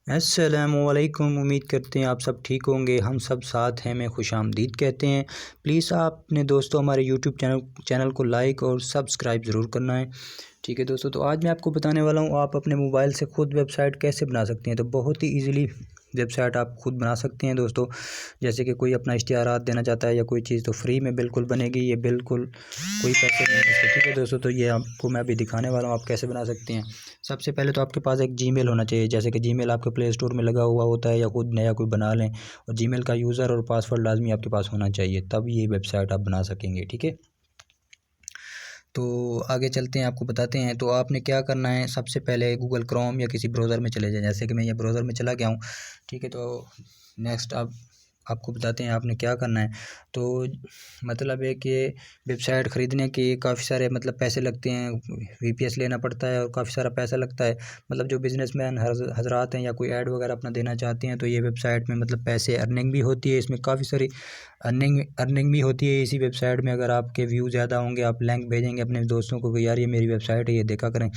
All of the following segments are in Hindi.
अस्सलामुअलैकुम। उम्मीद करते हैं आप सब ठीक होंगे। हम सब साथ हैं में खुशामदीद कहते हैं। प्लीज़ आप अपने दोस्तों हमारे यूट्यूब चैनल को लाइक और सब्सक्राइब ज़रूर करना है। ठीक है दोस्तों, तो आज मैं आपको बताने वाला हूँ आप अपने मोबाइल से ख़ुद वेबसाइट कैसे बना सकते हैं। तो बहुत ही ईज़िली वेबसाइट आप ख़ुद बना सकते हैं दोस्तों। जैसे कि कोई अपना इश्तिहारात देना चाहता है या कोई चीज़, तो फ्री में बिल्कुल बनेगी, ये बिल्कुल कोई पैसे नहीं है इसके। ठीक है दोस्तों, तो ये आपको मैं अभी दिखाने वाला हूँ आप कैसे बना सकते हैं। सबसे पहले तो आपके पास एक जीमेल होना चाहिए। जैसे कि जीमेल आपके प्ले स्टोर में लगा हुआ होता है या खुद नया कोई बना लें, और जीमेल का यूज़र और पासवर्ड लाजमी आपके पास होना चाहिए, तब ये वेबसाइट आप बना सकेंगे। ठीक है, तो आगे चलते हैं, आपको बताते हैं। तो आपने क्या करना है, सबसे पहले गूगल क्रोम या किसी ब्राउज़र में चले जाएं। जैसे कि मैं ये ब्राउज़र में चला गया हूँ। ठीक है, तो नेक्स्ट आपको बताते हैं आपने क्या करना है। तो मतलब है कि वेबसाइट ख़रीदने के काफ़ी सारे मतलब पैसे लगते हैं, वीपीएस लेना पड़ता है और काफ़ी सारा पैसा लगता है। मतलब जो बिज़नेसमैन हज़रात हैं या कोई ऐड वगैरह अपना देना चाहते हैं, तो ये वेबसाइट में मतलब पैसे अर्निंग भी होती है, इसमें काफ़ी सारी अर्निंग भी होती है इसी वेबसाइट में। अगर आपके व्यू ज़्यादा होंगे, आप लिंक भेजेंगे अपने दोस्तों को कि यार ये मेरी वेबसाइट है, ये देखा करें।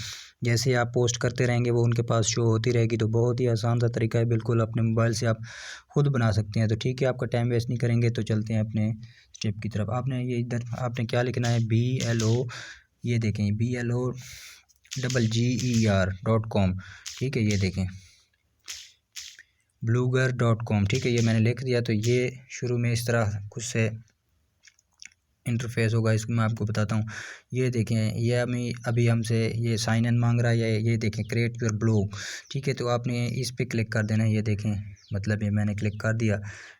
जैसे आप पोस्ट करते रहेंगे वो उनके पास शो होती रहेगी। तो बहुत ही आसान सा तरीका है, बिल्कुल अपने मोबाइल से आप खुद बना सकते हैं। तो ठीक है, आपका टाइम वेस्ट नहीं करेंगे, तो चलते हैं अपने स्टेप की तरफ। आपने ये इधर आपने क्या लिखना है, BLO, ये देखें BLOGGER.com। ठीक है, ये देखें blogger.com। ठीक है, ये मैंने लिख दिया। तो ये शुरू में इस तरह कुछ से इंटरफेस होगा, इसको मैं आपको बताता हूँ। ये देखें, ये अभी हमसे ये साइन इन मांग रहा है। ये देखें क्रिएट योर ब्लॉग। ठीक है, तो आपने इस पे क्लिक कर देना है। ये देखें, मतलब ये मैंने क्लिक कर दिया।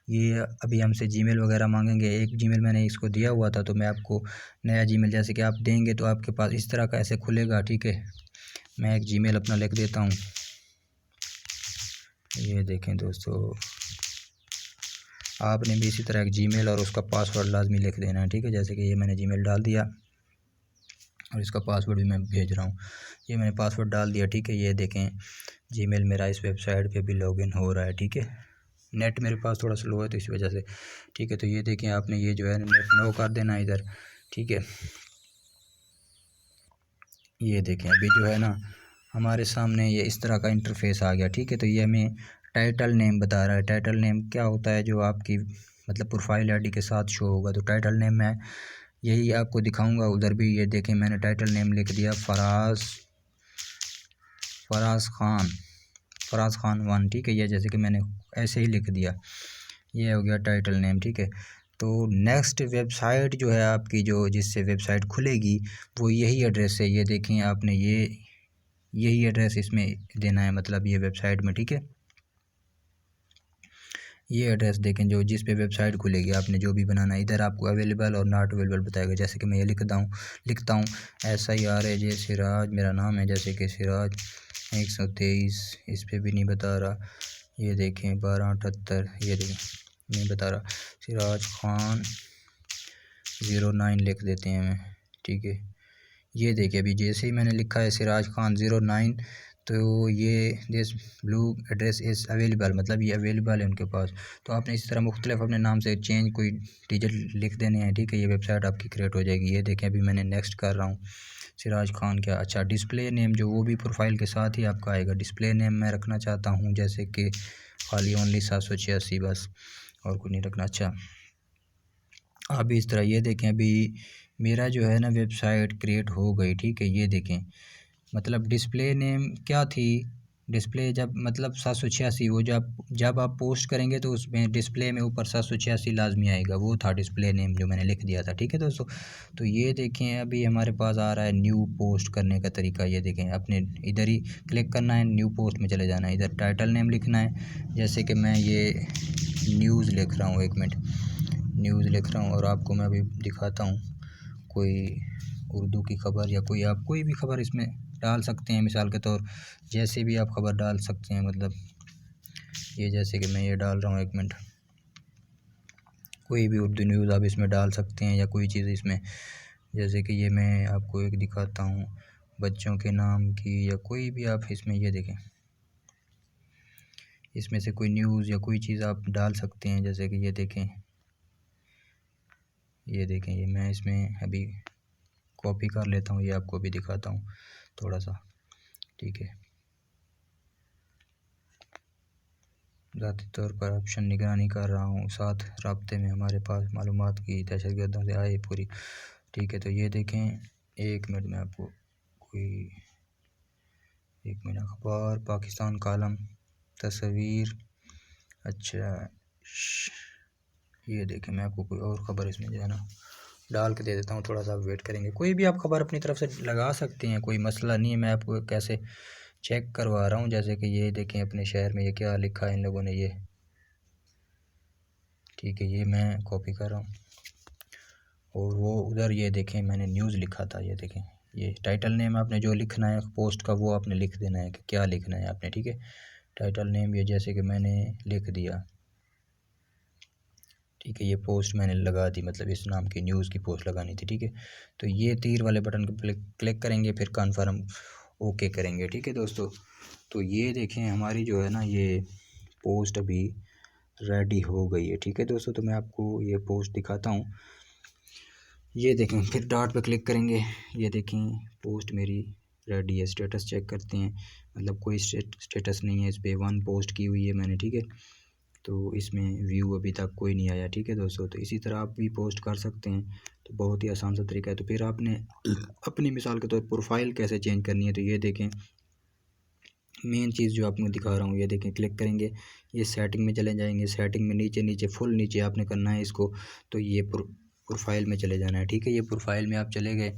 ये अभी हमसे जीमेल वगैरह मांगेंगे। एक जीमेल मैंने इसको दिया हुआ था, तो मैं आपको नया जीमेल जैसे कि आप देंगे तो आपके पास इस तरह का ऐसे खुलेगा। ठीक है, मैं एक जीमेल अपना लिख देता हूँ। ये देखें दोस्तों, आपने भी इसी तरह एक जीमेल और उसका पासवर्ड लाजमी लिख देना है। ठीक है, जैसे कि ये मैंने जीमेल डाल दिया और इसका पासवर्ड भी मैं भेज रहा हूँ। ये मैंने पासवर्ड डाल दिया। ठीक है, ये देखें जीमेल मेरा इस वेबसाइट पे भी लॉगिन हो रहा है। ठीक है, नेट मेरे पास थोड़ा स्लो है तो इस वजह से। ठीक है, तो ये देखें आपने ये जो है नेट नो कर देना है इधर। ठीक है, ये देखें अभी जो है ना हमारे सामने ये इस तरह का इंटरफेस आ गया। ठीक है, तो ये हमें टाइटल नेम बता रहा है। टाइटल नेम क्या होता है, जो आपकी मतलब प्रोफाइल आईडी के साथ शो होगा। तो टाइटल नेम मैं यही आपको दिखाऊंगा। उधर भी ये देखें मैंने टाइटल नेम लिख दिया फराज खान 1। ठीक है, ये जैसे कि मैंने ऐसे ही लिख दिया, ये हो गया टाइटल नेम। ठीक है, तो नेक्स्ट वेबसाइट जो है आपकी, जो जिससे वेबसाइट खुलेगी, वो यही एड्रेस है। ये देखें आपने यही एड्रेस इसमें देना है, मतलब ये वेबसाइट में। ठीक है, ये एड्रेस देखें जो जिस पे वेबसाइट खुलेगी, आपने जो भी बनाना है। इधर आपको अवेलेबल और नॉट अवेलेबल बताएगा। जैसे कि मैं ये लिखता हूँ SIRAJ सिराज मेरा नाम है, जैसे कि सिराज 123। इस पे भी नहीं बता रहा। ये देखें 1278, ये देखें नहीं बता रहा। सिराज खान 09 लिख देते हैं मैं। ठीक है, ये देखिए अभी जैसे ही मैंने लिखा है सिराज खान 09, तो ये this blue address is available, मतलब ये अवेलेबल है उनके पास। तो आपने इस तरह मुख्तलिफ अपने नाम से चेंज कोई डिजिट लिख देने हैं। ठीक है, ये वेबसाइट आपकी क्रिएट हो जाएगी। ये देखें अभी मैंने नेक्स्ट कर रहा हूँ सिराज खान क्या। अच्छा, डिस्प्ले नेम जो वो भी प्रोफाइल के साथ ही आपका आएगा। डिस्प्ले नेम मैं रखना चाहता हूँ जैसे कि खाली ओनली 786 बस, और कुछ नहीं रखना। अच्छा, अभी इस तरह ये देखें अभी मेरा जो है ना वेबसाइट क्रिएट हो गई। ठीक है, ये देखें मतलब डिस्प्ले नेम क्या थी, डिस्प्ले जब मतलब 786, वो जब आप पोस्ट करेंगे तो उसमें डिस्प्ले में ऊपर 786 लाजमी आएगा, वो था डिस्प्ले नेम जो मैंने लिख दिया था। ठीक है दोस्तों, तो ये देखें अभी हमारे पास आ रहा है न्यू पोस्ट करने का तरीका। ये देखें अपने इधर ही क्लिक करना है, न्यू पोस्ट में चले जाना है। इधर टाइटल नेम लिखना है, जैसे कि मैं ये न्यूज़ लिख रहा हूँ, 1 मिनट, न्यूज़ लिख रहा हूँ। और आपको मैं अभी दिखाता हूँ कोई उर्दू की ख़बर या कोई आप कोई भी ख़बर इसमें डाल सकते हैं। मिसाल के तौर जैसे भी आप ख़बर डाल सकते हैं, मतलब ये जैसे कि मैं ये डाल रहा हूँ, 1 मिनट, कोई भी उर्दू न्यूज़ आप इसमें डाल सकते हैं या कोई चीज़ इसमें, जैसे कि ये मैं आपको एक दिखाता हूँ बच्चों के नाम की, या कोई भी आप इसमें ये देखें इसमें से कोई न्यूज़ या कोई चीज़ आप डाल सकते हैं। जैसे कि ये देखें ये मैं इसमें अभी कॉपी कर लेता हूँ, ये आपको भी दिखाता हूँ थोड़ा सा। ठीक है, ज़ाती तौर पर ऑप्शन निगरानी कर रहा हूँ, साथ राब्ते में हमारे पास मालूमात की दहशतगर्दों से आए पूरी। ठीक है, तो ये देखें, 1 मिनट में आपको कोई 1 मिनट, अखबार पाकिस्तान कॉलम, तस्वीर, अच्छा ये देखें, मैं आपको कोई और ख़बर इसमें जो है ना डाल के दे देता हूँ, थोड़ा सा वेट करेंगे। कोई भी आप ख़बर अपनी तरफ से लगा सकते हैं, कोई मसला नहीं है। मैं आपको कैसे चेक करवा रहा हूँ, जैसे कि ये देखें अपने शहर में ये क्या लिखा है इन लोगों ने, ये ठीक है, ये मैं कॉपी कर रहा हूँ। और वो उधर ये देखें मैंने न्यूज़ लिखा था, ये देखें, ये टाइटल नेम आपने जो लिखना है पोस्ट का वो आपने लिख देना है कि क्या लिखना है आपने। ठीक है, टाइटल नेम ये जैसे कि मैंने लिख दिया, ठीक है, ये पोस्ट मैंने लगा दी, मतलब इस नाम की न्यूज़ की पोस्ट लगानी थी। ठीक है, तो ये तीर वाले बटन को क्लिक करेंगे, फिर कन्फर्म ओके करेंगे। ठीक है दोस्तों, तो ये देखें हमारी जो है ना ये पोस्ट अभी रेडी हो गई है। ठीक है दोस्तों, तो मैं आपको ये पोस्ट दिखाता हूँ। ये देखें, फिर डॉट पे क्लिक करेंगे, ये देखें पोस्ट मेरी रेडी है। स्टेटस चेक करते हैं, मतलब कोई स्टेटस नहीं है इस पर, 1 पोस्ट की हुई है मैंने। ठीक है, तो इसमें व्यू अभी तक कोई नहीं आया। ठीक है दोस्तों, तो इसी तरह आप भी पोस्ट कर सकते हैं, तो बहुत ही आसान सा तरीका है। तो फिर आपने अपनी मिसाल के तौर पर प्रोफाइल कैसे चेंज करनी है, तो ये देखें मेन चीज़ जो आपको दिखा रहा हूँ, ये देखें, क्लिक करेंगे, ये सेटिंग में चले जाएंगे। सेटिंग में नीचे नीचे फुल नीचे आपने करना है इसको, तो ये प्रोफाइल में चले जाना है। ठीक है, ये प्रोफाइल में आप चले गए,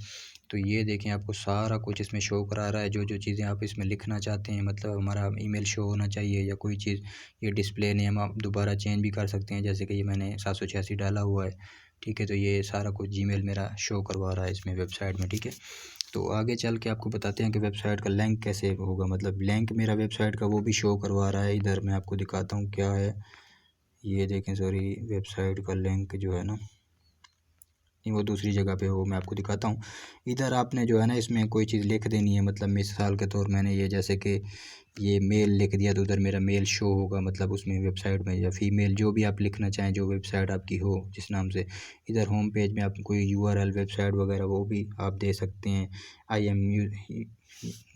तो ये देखें आपको सारा कुछ इसमें शो करा रहा है, जो जो चीज़ें आप इसमें लिखना चाहते हैं, मतलब हमारा ईमेल शो होना चाहिए या कोई चीज़। ये डिस्प्ले नेम आप दोबारा चेंज भी कर सकते हैं, जैसे कि ये मैंने 786 डाला हुआ है। ठीक है, तो ये सारा कुछ जीमेल मेरा शो करवा रहा है इसमें वेबसाइट में। ठीक है, तो आगे चल के आपको बताते हैं कि वेबसाइट का लिंक कैसे होगा, मतलब लिंक मेरा वेबसाइट का वो भी शो करवा रहा है। इधर मैं आपको दिखाता हूँ क्या है, ये देखें, सॉरी, वेबसाइट का लिंक जो है ना नहीं, वो दूसरी जगह पे, वो मैं आपको दिखाता हूँ। इधर आपने जो है ना इसमें कोई चीज़ लिख देनी है, मतलब मिसाल के तौर मैंने ये जैसे कि ये मेल लिख दिया, तो उधर मेरा मेल शो होगा, मतलब उसमें वेबसाइट में, या फीमेल जो भी आप लिखना चाहें, जो वेबसाइट आपकी हो जिस नाम से। इधर होम पेज में आप कोई URL वेबसाइट वगैरह वो भी आप दे सकते हैं। IM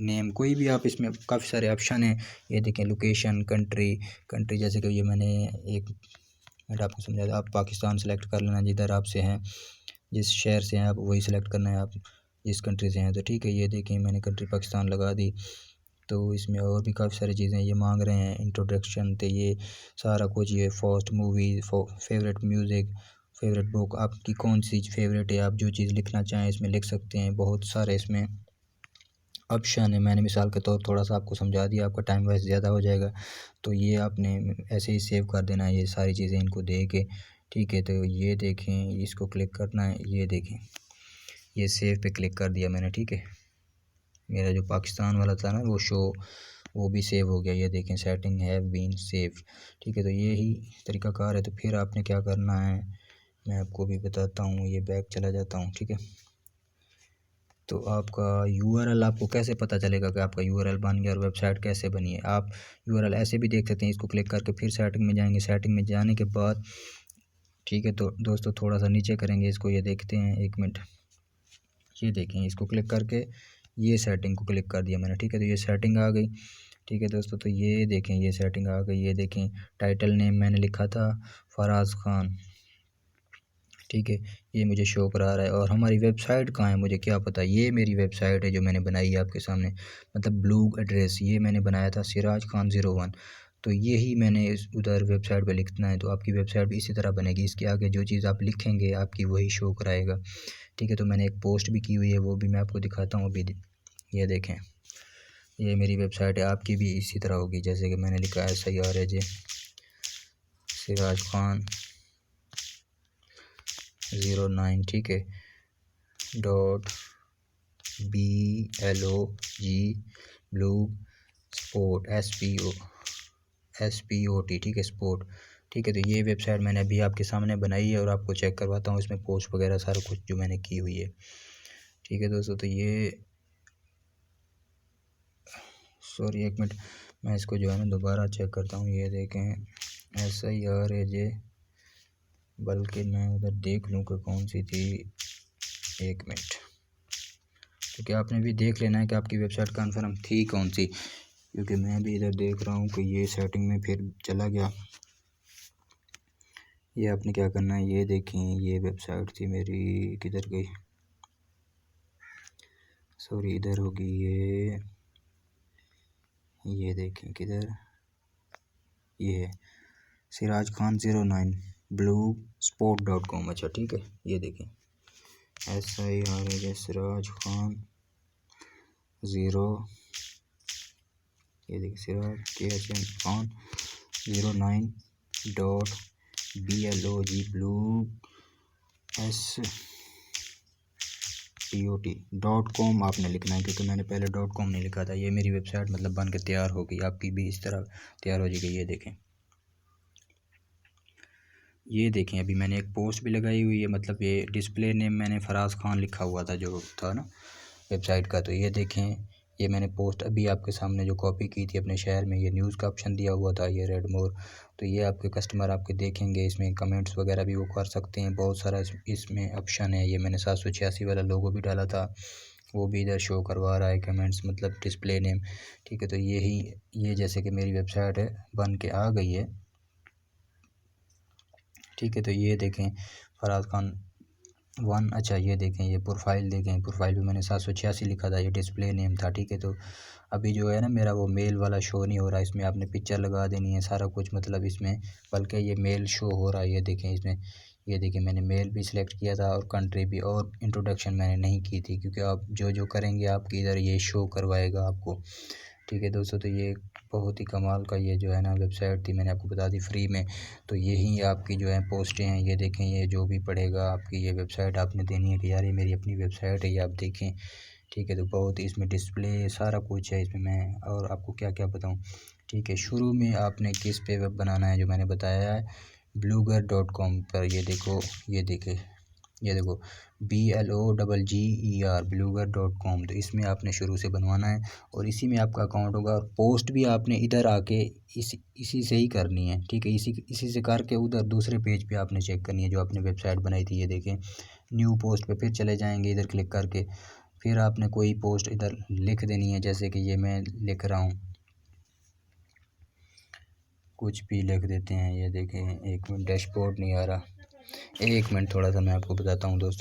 नेम कोई भी आप, इसमें काफ़ी सारे ऑप्शन हैं। ये देखें, लोकेशन, कंट्री जैसे कि ये मैंने एक मिनट आपको समझा, आप पाकिस्तान सेलेक्ट कर लेना, जिधर आपसे हैं, जिस शहर से हैं आप वही सिलेक्ट करना है, आप जिस कंट्री से हैं। तो ठीक है, ये देखें मैंने कंट्री पाकिस्तान लगा दी। तो इसमें और भी काफ़ी सारी चीज़ें ये मांग रहे हैं, इंट्रोडक्शन, तो ये सारा कुछ, ये first movie, favourite music, favourite book, आपकी कौन सी फेवरेट है, आप जो चीज़ लिखना चाहें इसमें लिख सकते हैं। बहुत सारे इसमें ऑप्शन है, मैंने मिसाल के तौर थोड़ा सा आपको समझा दिया, आपका टाइम वैसे ज़्यादा हो जाएगा, तो ये आपने ऐसे ही सेव कर देना है ये सारी चीज़ें इनको दे के। ठीक है, तो ये देखें, इसको क्लिक करना है, ये देखें, ये सेव पे क्लिक कर दिया मैंने। ठीक है, मेरा जो पाकिस्तान वाला था ना वो शो, वो भी सेव हो गया। ये देखें, सेटिंग हैव बीन सेव। ठीक है, तो ये ही तरीकाकार है। तो फिर आपने क्या करना है मैं आपको भी बताता हूँ, ये बैक चला जाता हूँ। ठीक है, तो आपका URL आपको कैसे पता चलेगा कि आपका URL बन गया और वेबसाइट कैसे बनी है। आप URL ऐसे भी देख सकते हैं, इसको क्लिक करके फिर सेटिंग में जाएंगे। सेटिंग में जाने के बाद, ठीक है, तो दोस्तों थोड़ा सा नीचे करेंगे इसको, ये देखते हैं, 1 मिनट, ये देखें, इसको क्लिक करके ये सेटिंग को क्लिक कर दिया मैंने। ठीक है, तो ये सेटिंग आ गई। ठीक है दोस्तों, तो ये देखें, ये सेटिंग आ गई। ये देखें, टाइटल नेम मैंने लिखा था फराज खान। ठीक है, ये मुझे शो करा रहा है। और हमारी वेबसाइट कहाँ है मुझे क्या पता, ये मेरी वेबसाइट है जो मैंने बनाई है आपके सामने, मतलब ब्लॉग एड्रेस ये मैंने बनाया था सिराज खान 01। तो यही मैंने इस उधर वेबसाइट पे लिखना है, तो आपकी वेबसाइट भी इसी तरह बनेगी। इसके आगे जो चीज़ आप लिखेंगे आपकी वही शो कराएगा। ठीक है, तो मैंने एक पोस्ट भी की हुई है, वो भी मैं आपको दिखाता हूँ अभी। ये देखें, ये मेरी वेबसाइट है, आपकी भी इसी तरह होगी, जैसे कि मैंने लिखा है SIRAJ सिराज खान 09। ठीक है, .BLOG ब्लॉग स्पोर्ट SPOT। ठीक है, स्पोर्ट। ठीक है, तो ये वेबसाइट मैंने अभी आपके सामने बनाई है और आपको चेक करवाता हूँ इसमें पोस्ट वगैरह सारा कुछ जो मैंने की हुई है। ठीक है दोस्तों, तो ये सॉरी 1 मिनट, मैं इसको जो है ना दोबारा चेक करता हूँ। ये देखें, SIRAJ, बल्कि मैं उधर देख लूँ कि कौन सी थी, 1 मिनट, क्योंकि आपने भी देख लेना है कि आपकी वेबसाइट कन्फर्म थी कौन सी। क्योंकि मैं भी इधर देख रहा हूँ कि ये सेटिंग में फिर चला गया। ये आपने क्या करना है, ये देखें ये वेबसाइट थी मेरी, किधर गई, सॉरी इधर होगी ये देखें किधर, ये है सिराज खान 09 blogspot.com। अच्छा ठीक है, ये देखें SIRAJ सिराज खान 0, ये देखिए सिराज KHN खान 09 blogspot.com आपने लिखना है, क्योंकि मैंने पहले .com नहीं लिखा था। ये मेरी वेबसाइट मतलब बन के तैयार हो गई, आपकी भी इस तरह तैयार हो जाएगी। ये देखें अभी मैंने एक पोस्ट भी लगाई हुई है, मतलब ये डिस्प्ले नेम मैंने फराज खान लिखा हुआ था जो था ना वेबसाइट का। तो ये देखें ये मैंने पोस्ट अभी आपके सामने जो कॉपी की थी अपने शहर में, ये न्यूज़ का ऑप्शन दिया हुआ था, ये रेड मोर। तो ये आपके कस्टमर आपके देखेंगे, इसमें कमेंट्स वगैरह भी वो कर सकते हैं, बहुत सारा इसमें ऑप्शन है। ये मैंने 786 वाला लोगो भी डाला था, वो भी इधर शो करवा रहा है कमेंट्स, मतलब डिस्प्ले नेम। ठीक है, तो ये जैसे कि मेरी वेबसाइट है बन के आ गई है। ठीक है, तो ये देखें फराज खान 1। अच्छा ये देखें ये प्रोफाइल देखें, प्रोफाइल भी मैंने 786 लिखा था, ये डिस्प्ले नेम था। ठीक है, तो अभी जो है ना मेरा वो मेल वाला शो नहीं हो रहा, इसमें आपने पिक्चर लगा देनी है सारा कुछ, मतलब इसमें बल्कि ये मेल शो हो रहा है। ये देखें इसमें, ये देखें मैंने मेल भी सिलेक्ट किया था और कंट्री भी, और इंट्रोडक्शन मैंने नहीं की थी, क्योंकि आप जो करेंगे आपकी इधर ये शो करवाएगा आपको। ठीक है दोस्तों, तो ये बहुत ही कमाल का ये जो है ना वेबसाइट थी, मैंने आपको बता दी फ्री में। तो यही आपकी जो है पोस्टें हैं, ये देखें ये जो भी पड़ेगा आपकी ये वेबसाइट आपने देनी है कि यार ये मेरी अपनी वेबसाइट है, ये आप देखें। ठीक है, तो बहुत ही इसमें डिस्प्ले सारा कुछ है इसमें, मैं और आपको क्या क्या बताऊँ। ठीक है, शुरू में आपने किस पे वेब बनाना है जो मैंने बताया है, blogger.com पर। ये देखो ये देखो BLOGGER blogger.com। तो इसमें आपने शुरू से बनवाना है और इसी में आपका अकाउंट होगा। और पोस्ट भी आपने इधर आके इसी से ही करनी है। ठीक है, इसी से करके उधर दूसरे पेज पे आपने चेक करनी है जो आपने वेबसाइट बनाई थी। ये देखें न्यू पोस्ट पे फिर चले जाएंगे, इधर क्लिक करके फिर आपने कोई पोस्ट इधर लिख देनी है, जैसे कि ये मैं लिख रहा हूँ, कुछ भी लिख देते हैं। ये देखें एक मिनट, डैशबोर्ड नहीं आ रहा, एक मिनट थोड़ा सा मैं आपको बताता हूँ दोस्तों।